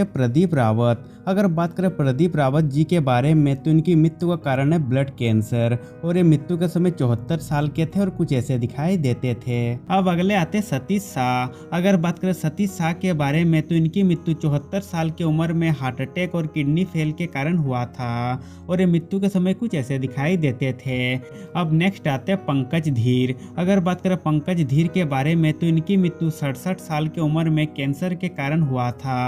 प्रदीप रावत। अगर बात करें प्रदीप रावत जी के बारे में तो इनकी मृत्यु का कारण है ब्लड कैंसर और ये मृत्यु के समय 74 साल के थे और कुछ ऐसे दिखाई देते थे। अब अगले आते सतीश शाह। अगर बात करें सतीश शाह के बारे में तो इनकी मृत्यु 74 साल की उम्र में हार्ट अटैक और किडनी फेल के कारण हुआ था और ये मृत्यु के समय कुछ ऐसे दिखाई देते थे। अब नेक्स्ट आते पंकज धीर। अगर बात करें पंकज धीर के बारे में तो इनकी मृत्यु 67 साल की उम्र में कैंसर के कारण हुआ था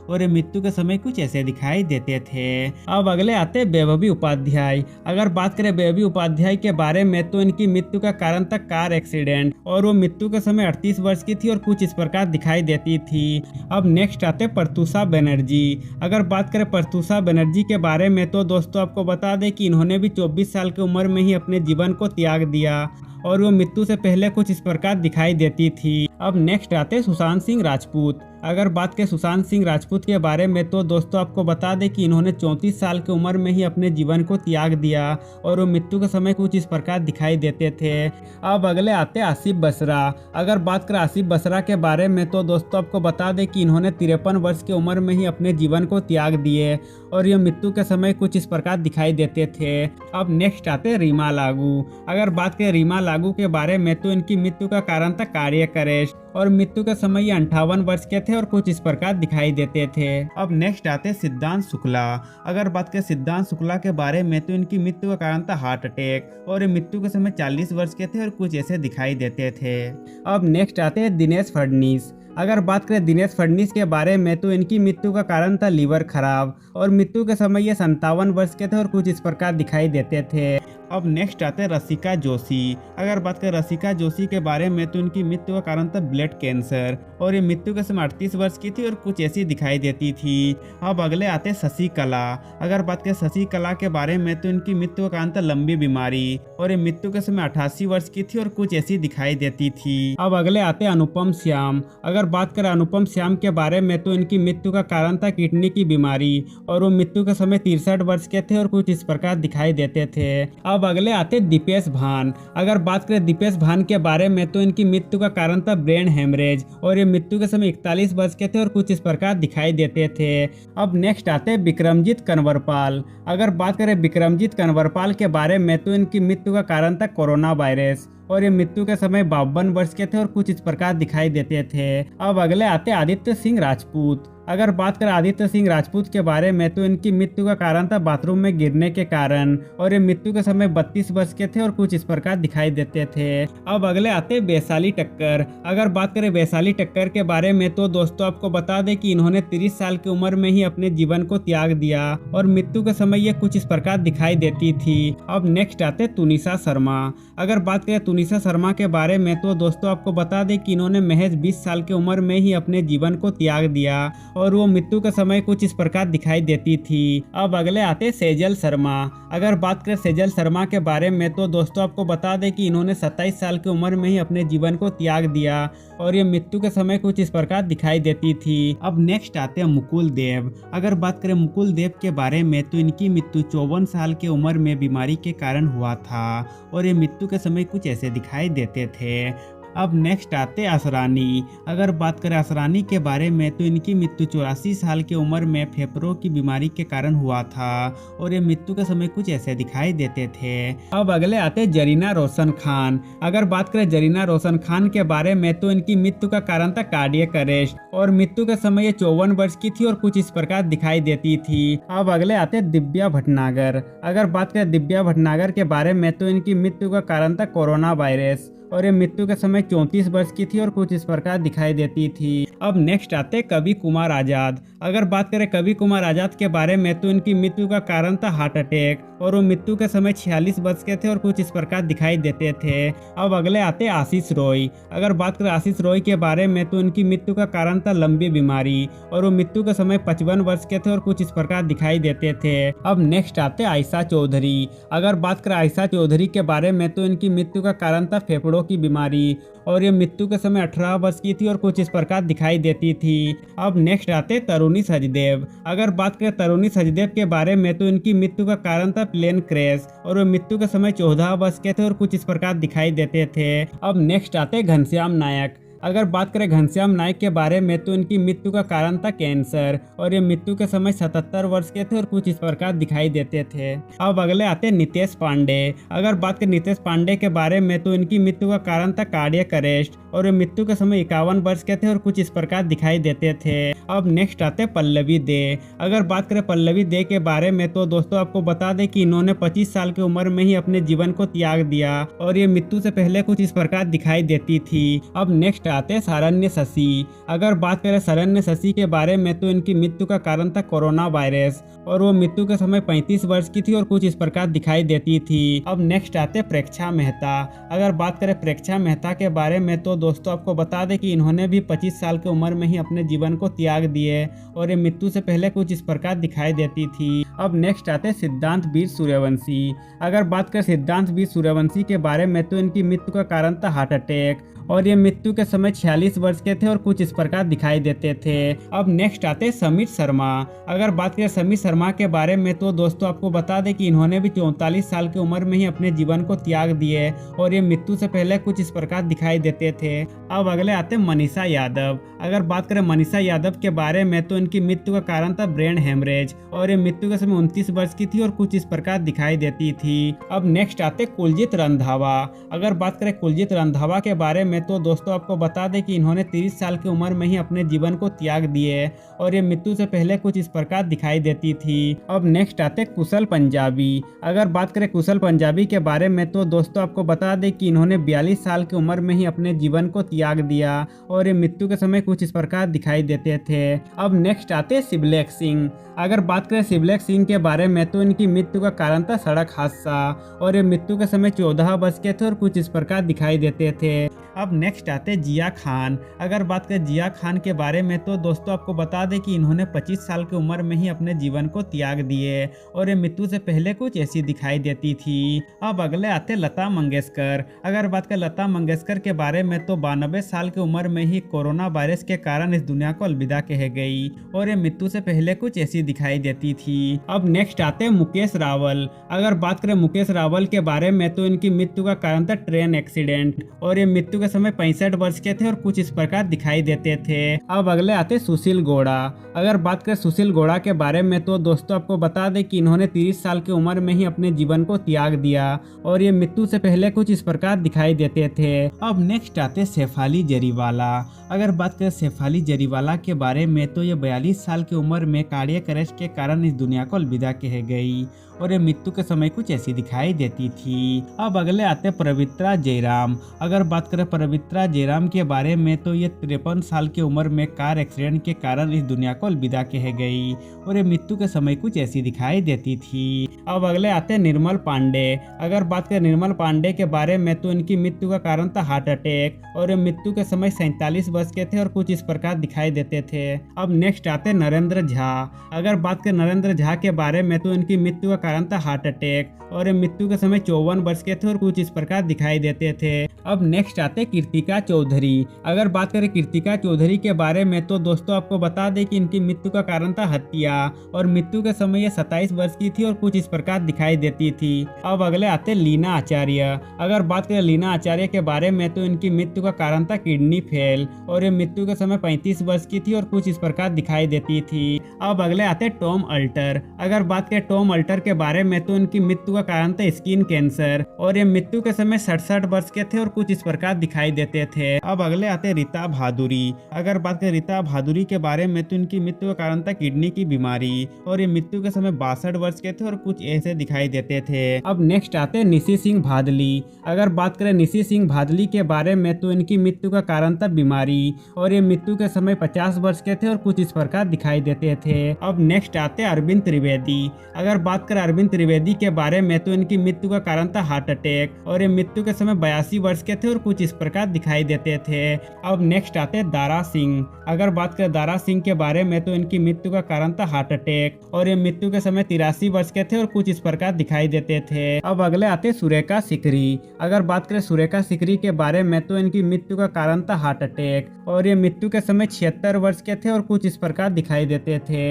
और मृत्यु के समय कुछ ऐसे दिखाई देते थे। अब अगले आते वैभवी उपाध्याय। अगर बात करें वैभवी उपाध्याय के बारे में तो इनकी मृत्यु का कारण था कार एक्सीडेंट और वो मृत्यु के समय 38 वर्ष की थी और कुछ इस प्रकार दिखाई देती थी। अब नेक्स्ट आते प्रत्यूषा बनर्जी। अगर बात करें प्रत्यूषा बनर्जी के बारे में तो दोस्तों आपको बता दें कि इन्होंने भी 24 साल की उम्र में ही अपने जीवन को त्याग दिया और वो मृत्यु से पहले कुछ इस प्रकार दिखाई देती थी। अब नेक्स्ट आते सुशांत सिंह राजपूत। अगर बात करें सुशांत सिंह राजपूत के बारे में तो दोस्तों आपको बता दें कि इन्होंने 34 साल की उम्र में ही अपने जीवन को त्याग दिया और वो मृत्यु के समय कुछ इस प्रकार दिखाई देते थे। अब अगले आते आसिफ बसरा। अगर बात करें आसिफ बसरा के बारे में तो दोस्तों आपको बता दें कि इन्होंने 53 वर्ष की उम्र में ही अपने जीवन को त्याग दिए और ये मृत्यु के समय कुछ इस प्रकार दिखाई देते थे। अब नेक्स्ट आते रीमा लागू। अगर बात करें रीमा लागू के बारे में तो इनकी मृत्यु का कारण था कार्डियक अरेस्ट और मृत्यु के समय ये 58 वर्ष के थे और कुछ इस प्रकार दिखाई देते थे। अब नेक्स्ट आते सिद्धांत शुक्ला। अगर बात करें सिद्धांत शुक्ला के बारे में तो इनकी मृत्यु का कारण था हार्ट अटैक और ये मृत्यु के समय 40 वर्ष के थे और कुछ ऐसे दिखाई देते थे। अब नेक्स्ट आते हैं दिनेश फडणवीस। अगर बात करें दिनेश फडणवीस के बारे में तो इनकी मृत्यु का कारण था लीवर खराब और मृत्यु के समय ये 57 वर्ष के थे और कुछ इस प्रकार दिखाई देते थे। अब नेक्स्ट आते हैं रसिका जोशी। अगर बात करें रसिका जोशी के बारे में तो इनकी मृत्यु का कारण था ब्लड कैंसर और ये मृत्यु के समय 38 वर्ष की थी और कुछ ऐसी दिखाई देती थी। अब अगले आते हैं शशि कला। अगर बात करें शशि कला के बारे में तो इनकी मृत्यु का कारण था लंबी बीमारी और ये मृत्यु के समय 88 वर्ष की थी और कुछ ऐसी दिखाई देती थी। अब अगले आते हैं अनुपम श्याम। अगर बात करें अनुपम श्याम के बारे में तो इनकी मृत्यु का कारण था किडनी की बीमारी और वो मृत्यु के समय 63 वर्ष के थे और कुछ इस प्रकार दिखाई देते थे। अब अगले आते दीपेश भान। अगर बात करें दीपेश भान के बारे में तो इनकी मृत्यु का कारण था ब्रेन हेमरेज और ये मृत्यु के समय 41 वर्ष के थे और कुछ इस प्रकार दिखाई देते थे। अब नेक्स्ट आते विक्रमजीत कनवरपाल। अगर बात करें विक्रमजीत कनवरपाल के बारे में तो इनकी मृत्यु का कारण था कोरोना वायरस और ये मृत्यु के समय 52 वर्ष के थे और कुछ इस प्रकार दिखाई देते थे। अब अगले आते आदित्य सिंह राजपूत। अगर बात करें आदित्य सिंह राजपूत के बारे में तो इनकी मृत्यु का कारण था बाथरूम में गिरने के कारण और ये मृत्यु के समय 32 वर्ष के थे और कुछ इस प्रकार दिखाई देते थे। अब अगले आते वैशाली ठक्कर। अगर बात करें वैशाली ठक्कर के बारे में तो दोस्तों आपको बता दें कि इन्होंने 30 साल की उम्र में ही अपने जीवन को त्याग दिया और मृत्यु के समय ये कुछ इस प्रकार दिखाई देती थी। अब नेक्स्ट आते तुनिशा शर्मा। अगर बात करें तुनिशा शर्मा के बारे में तो दोस्तों आपको बता दें कि इन्होंने महज 20 साल की उम्र में ही अपने जीवन को त्याग दिया और वो मृत्यु के समय कुछ इस प्रकार दिखाई देती थी। अब अगले आते सेजल शर्मा। अगर बात करें सेजल शर्मा के बारे में तो दोस्तों आपको बता दें कि इन्होंने 27 साल की उम्र में ही अपने जीवन को त्याग दिया और ये मृत्यु के समय कुछ इस प्रकार दिखाई देती थी। अब नेक्स्ट आते हैं मुकुल देव। अगर बात करें मुकुल देव के बारे में तो इनकी मृत्यु 54 साल की उम्र में बीमारी के कारण हुआ था और ये मृत्यु के समय कुछ ऐसे दिखाई देते थे। अब नेक्स्ट आते असरानी। अगर बात करें असरानी के बारे में तो इनकी मृत्यु 84 साल की उम्र में फेफड़ों की बीमारी के कारण हुआ था और ये मृत्यु के समय कुछ ऐसे दिखाई देते थे। अब अगले आते जरीना रोशन खान। अगर बात करें जरीना रोशन खान के बारे में तो इनकी मृत्यु का कारण था कार्डियक अरेस्ट और मृत्यु के समय ये 54 वर्ष की थी और कुछ इस प्रकार दिखाई देती थी। अब अगले आते दिव्या भटनागर। अगर बात करें दिव्या भटनागर के बारे में तो इनकी मृत्यु का कारण था कोरोना वायरस और ये मृत्यु के समय 34 वर्ष की थी और कुछ इस प्रकार दिखाई देती थी। अब नेक्स्ट आते कवि कुमार आजाद। अगर बात करें कवि कुमार आजाद के बारे में तो इनकी मृत्यु का कारण था हार्ट अटैक और वो मृत्यु के समय 46 वर्ष के थे और कुछ इस प्रकार दिखाई देते थे। अब अगले आते आशीष रॉय। अगर बात करें आशीष रॉय के बारे में तो इनकी मृत्यु का कारण था लंबी बीमारी और वो मृत्यु के समय 55 वर्ष के थे और कुछ इस प्रकार दिखाई देते थे। अब नेक्स्ट आते आयशा चौधरी। अगर बात करें आयशा चौधरी के बारे में तो इनकी मृत्यु का कारण था फेफड़ों की बीमारी और ये मृत्यु के समय 18 वर्ष की थी और कुछ इस प्रकार दिखाई देती थी। अब नेक्स्ट आते तरुणी सचदेव। अगर बात करें तरुणी सचदेव के बारे में तो इनकी मृत्यु का कारण था प्लेन क्रैश और वो मृत्यु के समय 14 वर्ष के थे और कुछ इस प्रकार दिखाई देते थे। अब नेक्स्ट आते घनश्याम नायक। अगर बात करें घनश्याम नायक के बारे में तो इनकी मृत्यु का कारण था कैंसर और ये मृत्यु के समय 77 वर्ष के थे और कुछ इस प्रकार दिखाई देते थे। अब अगले आते नितेश पांडे। अगर बात करें नितेश पांडे के बारे में तो इनकी मृत्यु का कारण था कार्डियक अरेस्ट और ये मृत्यु के समय 51 वर्ष के थे और कुछ इस प्रकार दिखाई देते थे। अब नेक्स्ट आते पल्लवी दे। अगर बात करें पल्लवी दे के बारे में तो दोस्तों आपको बता दें कि इन्होंने 25 साल की उम्र में ही अपने जीवन को त्याग दिया और ये मृत्यु से पहले कुछ इस प्रकार दिखाई देती थी। अब नेक्स्ट आते शरण्य शशि। अगर बात करें शरण्य शशि के बारे में तो इनकी मृत्यु का कारण था कोरोना वायरस और वो मृत्यु के समय 35 वर्ष की थी और कुछ इस प्रकार दिखाई देती थी। अब नेक्स्ट आते प्रेक्षा मेहता। अगर बात करें प्रेक्षा मेहता के बारे में तो दोस्तों आपको बता दें कि इन्होंने भी 25 साल की उम्र में ही अपने जीवन को त्याग दिए और ये मृत्यु से पहले कुछ इस प्रकार दिखाई देती थी। अब नेक्स्ट आते सिद्धांत वीर सूर्यवंशी। अगर बात करें सिद्धांत वीर सूर्यवंशी के बारे में तो इनकी मृत्यु का कारण था हार्ट अटैक और ये मृत्यु के समय 46 वर्ष के थे और कुछ इस प्रकार दिखाई देते थे। अब नेक्स्ट आते समीर शर्मा। अगर बात करें समीर शर्मा के बारे में तो दोस्तों आपको बता दें कि इन्होंने भी 44 साल की उम्र में ही अपने जीवन को त्याग दिए और ये मृत्यु से पहले कुछ इस प्रकार दिखाई देते थे। अब अगले आते मनीषा यादव। अगर बात करें मनीषा यादव के बारे में तो इनकी मृत्यु का कारण था ब्रेन हेमरेज और ये मृत्यु के समय 29 वर्ष की थी और कुछ इस प्रकार दिखाई देती थी। अब नेक्स्ट आते कुलजीत रंधावा। अगर बात करें कुलजीत रंधावा के बारे में तो दोस्तों आपको बता दें कि इन्होंने 30 साल की उम्र में ही अपने जीवन को त्याग दिए और ये मृत्यु से पहले कुछ इस प्रकार दिखाई देती थी। अब नेक्स्ट आते कुशल पंजाबी। अगर बात करें कुशल पंजाबी के बारे में तो दोस्तों आपको बता दें कि इन्होंने 42 साल की उम्र में ही अपने जीवन को त्याग दिया और ये मृत्यु के समय कुछ इस प्रकार दिखाई देते थे। अब नेक्स्ट आते शिवलेख सिंह। अगर बात करें शिवलेख सिंह के बारे में तो इनकी मृत्यु का कारण था सड़क हादसा और ये मृत्यु के समय 14 वर्ष के थे और कुछ इस प्रकार दिखाई देते थे। अब नेक्स्ट आते जिया खान। अगर बात करें जिया खान के बारे में तो दोस्तों आपको बता दें कि इन्होंने 25 साल की उम्र में ही अपने जीवन को त्याग दिए और ये मृत्यु से पहले कुछ ऐसी दिखाई देती थी। अब अगले आते लता मंगेशकर। अगर बात करें लता मंगेशकर के बारे में तो 92 साल की उम्र में ही कोरोना वायरस के कारण इस दुनिया को अलविदा कह गई और ये मृत्यु से पहले कुछ ऐसी दिखाई देती थी। अब नेक्स्ट आते मुकेश रावल। अगर बात करें मुकेश रावल के बारे में तो इनकी मृत्यु का कारण था ट्रेन एक्सीडेंट और ये मृत्यु के समय 65 वर्ष के थे और कुछ इस प्रकार दिखाई देते थे। अब अगले आते सुशील गौड़ा। अगर बात करें सुशील गौड़ा के बारे में तो दोस्तों आपको बता दें कि इन्होंने 30 साल की उम्र में ही अपने जीवन को त्याग दिया और ये मृत्यु से पहले कुछ इस प्रकार दिखाई देते थे। अब नेक्स्ट आते शेफाली जरीवाला। अगर बात करें शेफाली जरीवाला के बारे में तो ये 42 साल की उम्र में कार्डियक अरेस्ट के कारण इस दुनिया को अलविदा कह गई और ये मृत्यु के समय कुछ ऐसी दिखाई देती थी। अब अगले आते पवित्रा जयराम। अगर बात करें पवित्रा जयराम के बारे में तो ये 53 साल की उम्र में कार एक्सीडेंट के कारण इस दुनिया को अलविदा कह गई और ये मृत्यु के समय कुछ ऐसी दिखाई देती थी। अब अगले आते निर्मल पांडे। अगर बात करें निर्मल पांडे के बारे में तो इनकी मृत्यु का कारण था हार्ट अटैक और ये मृत्यु के समय 47 वर्ष के थे और कुछ इस प्रकार दिखाई देते थे। अब नेक्स्ट आते नरेंद्र झा। अगर बात करें नरेंद्र झा के बारे में तो इनकी मृत्यु का कारण था हार्ट अटैक और ये मृत्यु के समय 54 वर्ष के थे और कुछ इस प्रकार दिखाई देते थे। अब नेक्स्ट आते कृतिका चौधरी। अगर बात करें कृतिका चौधरी के बारे में तो दोस्तों आपको बता दें कि इनकी मृत्यु का कारण था हत्या और मृत्यु के समय ये 27 वर्ष की थी और कुछ इस प्रकार दिखाई देती थी। अब अगले आते लीना आचार्य। अगर बात करें लीना आचार्य के बारे में तो इनकी मृत्यु का कारण था किडनी फेल और ये मृत्यु के समय 35 वर्ष की थी और कुछ इस प्रकार दिखाई देती थी। अब अगले आते टॉम अल्टर। अगर बात करें टॉम अल्टर के बारे में तो इनकी मृत्यु का कारण था स्किन कैंसर और ये मृत्यु के समय 67 वर्ष के थे और कुछ इस प्रकार दिखाई देते थे। अब अगले आते रीता भादुरी। अगर बात करें रीता भादुरी के बारे में तो इनकी मृत्यु का कारण था किडनी की बीमारी और ये मृत्यु के समय 62 वर्ष के थे और कुछ ऐसे दिखाई देते थे। अब नेक्स्ट आते निशी सिंह भादली। अगर बात करें निशी सिंह भादली के बारे में तो इनकी मृत्यु का कारण था बीमारी और ये मृत्यु के समय 50 वर्ष के थे और कुछ इस प्रकार दिखाई देते थे। अब नेक्स्ट आते अरविंद त्रिवेदी। अगर बात करें अरविंद त्रिवेदी के बारे में तो इनकी मृत्यु का कारण था हार्ट अटैक और ये मृत्यु के समय 82 वर्ष के थे और कुछ इस प्रकार दिखाई देते थे। अब नेक्स्ट आते दारा सिंह। अगर बात करें दारा सिंह के बारे में तो इनकी मृत्यु का कारण था हार्ट अटैक और ये मृत्यु के समय 83 वर्ष के थे और कुछ इस प्रकार दिखाई देते थे। अब अगले आते सुरेखा सिकरी। अगर बात करें सुरेखा सिकरी के बारे में तो इनकी मृत्यु का कारण था हार्ट अटैक और ये मृत्यु के समय 76 वर्ष के थे और कुछ इस प्रकार दिखाई देते थे।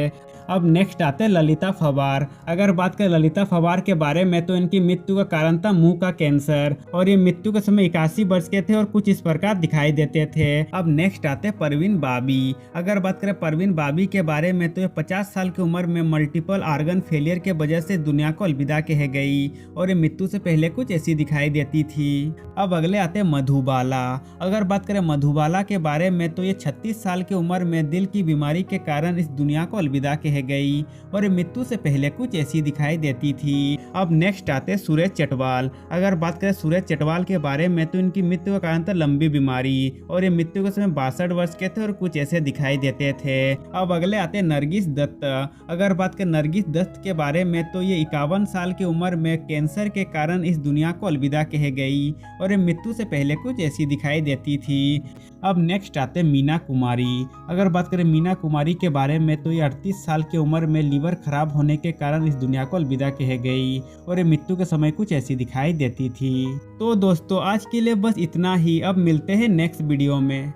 अब नेक्स्ट आते हैं ललिता फवार। अगर बात करें ललिता फवार के बारे में तो इनकी मृत्यु का कारण था मुंह का कैंसर और ये मृत्यु के समय 81 वर्ष के थे और कुछ इस प्रकार दिखाई देते थे। अब नेक्स्ट आते हैं परवीन बाबी। अगर बात करें परवीन बाबी के बारे में तो ये 50 साल की उम्र में मल्टीपल ऑर्गन फेलियर के वजह से दुनिया को अलविदा कह गई और ये मृत्यु से पहले कुछ ऐसी दिखाई देती थी। अब अगले आते हैं मधुबाला। अगर बात करें मधुबाला के बारे में तो ये 36 साल की उम्र में दिल की बीमारी के कारण इस दुनिया को अलविदा कह गई और ये मृत्यु से पहले कुछ ऐसी दिखाई देती थी। अब नेक्स्ट आते हैं सुरेश चटवाल। अगर बात करें सुरेश चटवाल के बारे में तो इनकी मृत्यु का कारण था लंबी बीमारी और ये मृत्यु के समय 62 वर्ष के थे और कुछ ऐसे दिखाई देते थे। अब अगले आते हैं नरगिस दत्त। अगर बात करें नरगिस दत्त के बारे में तो ये 51 साल की उम्र में कैंसर के कारण इस दुनिया को अलविदा कह गई और ये मृत्यु से पहले कुछ ऐसी दिखाई देती थी। अब नेक्स्ट आते हैं मीना कुमारी। अगर बात करें मीना कुमारी के बारे में तो ये 38 साल की उम्र में लीवर खराब होने के कारण इस दुनिया को अलविदा कह गई और ये मृत्यु के समय कुछ ऐसी दिखाई देती थी। तो दोस्तों आज के लिए बस इतना ही। अब मिलते हैं नेक्स्ट वीडियो में।